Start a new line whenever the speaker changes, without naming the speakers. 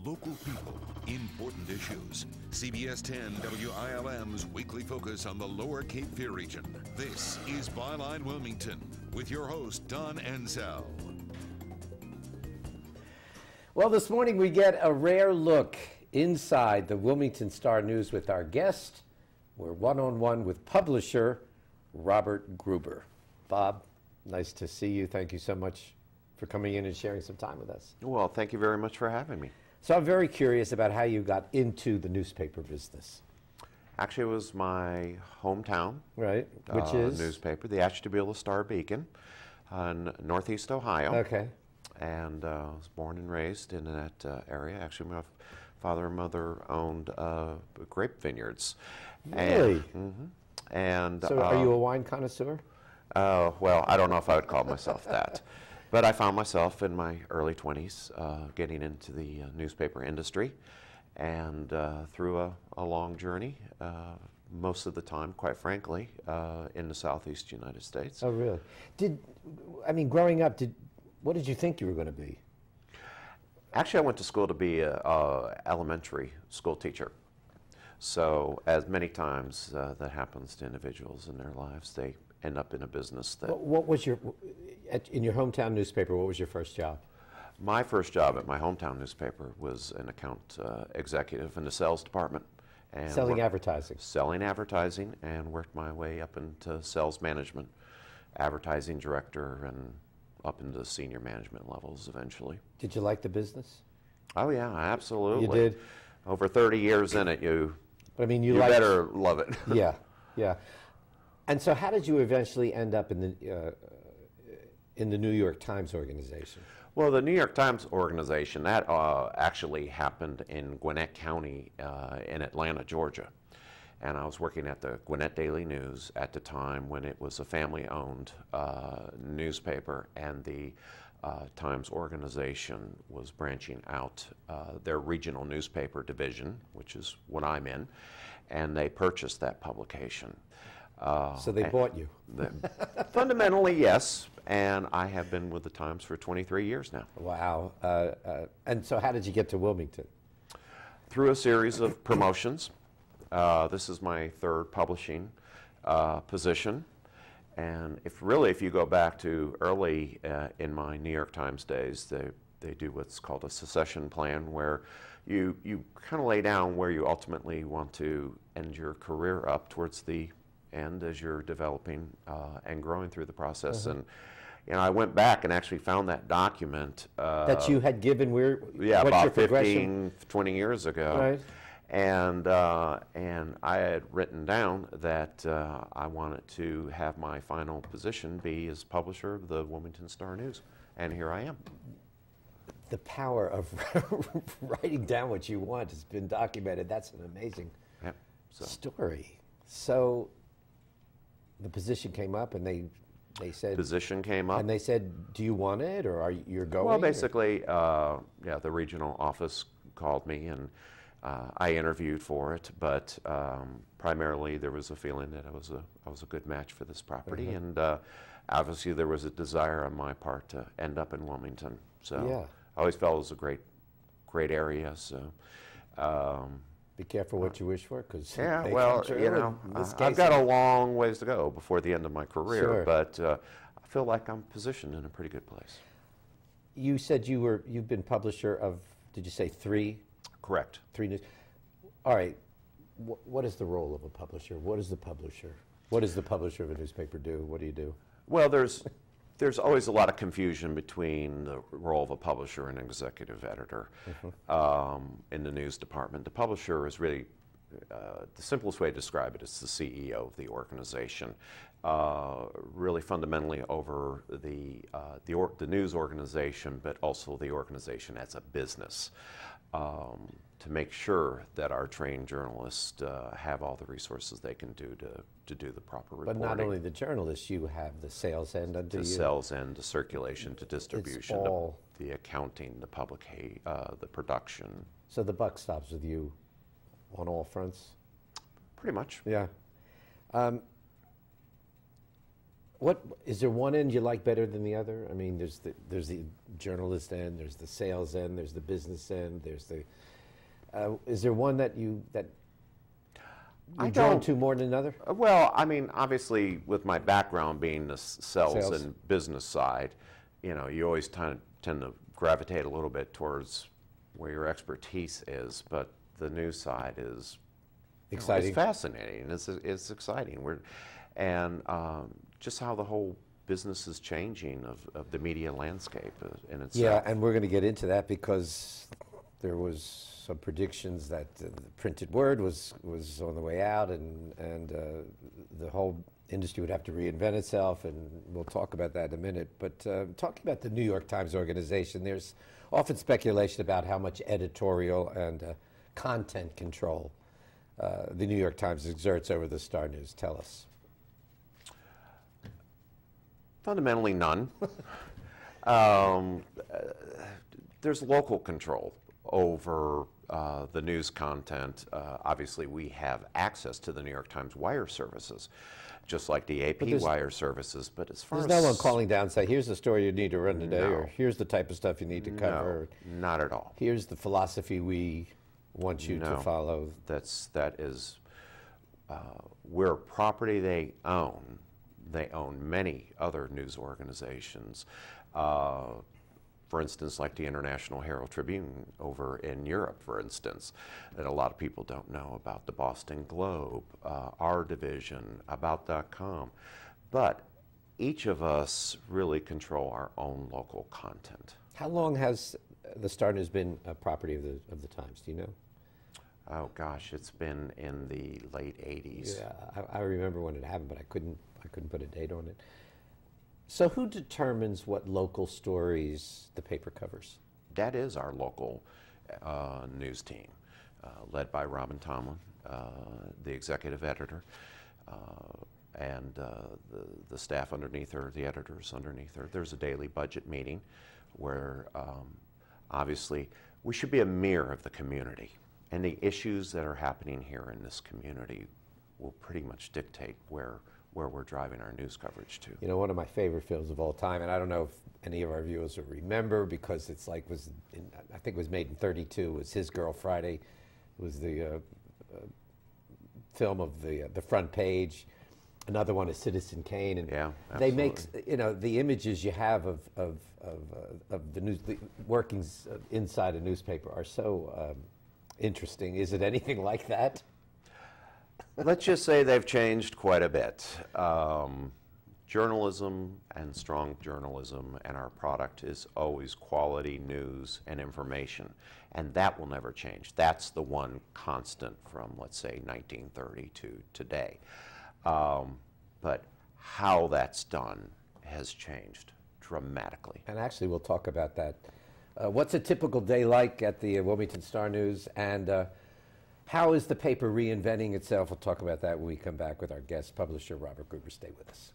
local people, important issues. CBS 10 WILM's weekly focus on the Lower Cape Fear region. This is Byline Wilmington with your host, Don Ansell.
Well, this morning we get a rare look inside the Wilmington StarNews with our guest. We're one-on-one with publisher Robert Gruber. Bob, nice to see you. Thank you so much for coming in and sharing some time with us.
Well, thank you very much for having me.
So I'm very curious about how you got into the newspaper business.
Actually, it was my hometown.
Right, which is?
Newspaper, the Ashtabula Star-Beacon in Northeast Ohio.
Okay.
And I was born and raised in that area. Actually, my father and mother owned grape vineyards.
Really?
And
so are you a wine connoisseur?
Well, I don't know if I would call myself that. But I found myself in my early 20s getting into the newspaper industry, and through a long journey, most of the time, quite frankly, in the Southeast United States.
Oh, really? Growing up, what did you think you were going to be?
Actually, I went to school to be an elementary school teacher. So, as many times that happens to individuals in their lives, they end up in a business that...
What was in your hometown newspaper, what was your first job?
My first job at my hometown newspaper was an account executive in the sales department. And
selling advertising?
Selling advertising, and worked my way up into sales management, advertising director, and up into senior management levels eventually.
Did you like the business?
Oh yeah, absolutely.
You did?
Over 30 years in it, you better love it.
Yeah, yeah. And so how did you eventually end up in the New York Times organization?
Well, the New York Times organization, that actually happened in Gwinnett County in Atlanta, Georgia. And I was working at the Gwinnett Daily News at the time when it was a family-owned newspaper, and the Times organization was branching out their regional newspaper division, which is what I'm in, and they purchased that publication.
So they bought you?
Fundamentally, yes, and I have been with the Times for 23 years now.
Wow. And so how did you get to Wilmington?
Through a series of promotions. This is my third publishing position, and if you go back to early in my New York Times days, they do what's called a succession plan, where you kind of lay down where you ultimately want to end your career up towards the end as you're developing and growing through the process. And I went back and actually found that document
that you had given
about 15, 20 years ago.
Right.
And I had written down that I wanted to have my final position be as publisher of the Wilmington StarNews, and here I am.
The power of writing down what you want has been documented. That's an amazing story. So the position came up, and they said...
Position came up.
And they said, do you want it, or are you going?
Well, basically, the regional office called me, and I interviewed for it, but primarily there was a feeling that I was a good match for this property, and obviously there was a desire on my part to end up in Wilmington. So
yeah.
I always felt it was a great area. So
be careful what you wish for, because
I've got a long ways to go before the end of my career,
sure.
But I feel like I'm positioned in a pretty good place.
You said you've been publisher of, did you say 3?
Correct.
3 news. All right. What is the role of a publisher? What is the publisher? What does the publisher of a newspaper do? What do you do?
Well, there's always a lot of confusion between the role of a publisher and an executive editor in the news department. The publisher is really, the simplest way to describe it is the CEO of the organization, really fundamentally over the news organization, but also the organization as a business. To make sure that our trained journalists have all the resources they can do to do the proper reporting.
But not only the journalists, you have the sales end under you.
The sales end, the circulation, to distribution, the accounting, the production.
So the buck stops with you on all fronts?
Pretty much.
Yeah. What is there one end you like better than the other? I mean, there's the journalist end, there's the sales end, there's the business end, there's the. Is there one that you're drawn to more than another?
Well, I mean, obviously, with my background being the sales and business side, you know, you always tend to gravitate a little bit towards where your expertise is, but the news side is
exciting.
It's fascinating. It's exciting. Just how the whole business is changing of the media landscape in itself.
Yeah, and we're going to get into that because there was some predictions that the printed word was on the way out, and the whole industry would have to reinvent itself, and we'll talk about that in a minute. But talking about the New York Times organization, there's often speculation about how much editorial and content control the New York Times exerts over the Star News. Tell us.
Fundamentally, none. There's local control over the news content. Obviously, we have access to the New York Times wire services, just like the AP wire services. But as far as
there's no one calling down and say, "Here's the story you need to run today,"
No.
or "Here's the type of stuff you need to cover."
No, not at all.
Here's the philosophy we want you to follow.
That is, we're property they own. They own many other news organizations. For instance, like the International Herald Tribune over in Europe, for instance, that a lot of people don't know about, the Boston Globe, our division, About.com. But each of us really control our own local content.
How long has the Star News been a property of the Times? Do you know?
Oh gosh, it's been in the late 80s.
Yeah, I remember when it happened, but I couldn't put a date on it. So who determines what local stories the paper covers?
That is our local news team, led by Robin Tomlin, the executive editor, and the staff underneath her, the editors underneath her. There's a daily budget meeting where obviously we should be a mirror of the community, and the issues that are happening here in this community will pretty much dictate where we're driving our news coverage to.
You know, one of my favorite films of all time, and I don't know if any of our viewers will remember because it's like I think it was made in '32. Was His Girl Friday? It was the film of the front page. Another one is Citizen Kane, and
yeah,
they make the images you have of the news, the workings inside a newspaper are so interesting. Is it anything like that?
Let's just say they've changed quite a bit. Journalism and strong journalism and our product is always quality news and information, and that will never change. That's the one constant from, let's say, 1930 to today. But how that's done has changed dramatically.
And actually, we'll talk about that. What's a typical day like at the Wilmington Star-News, and how is the paper reinventing itself? We'll talk about that when we come back with our guest publisher, Robert Gruber. Stay with us.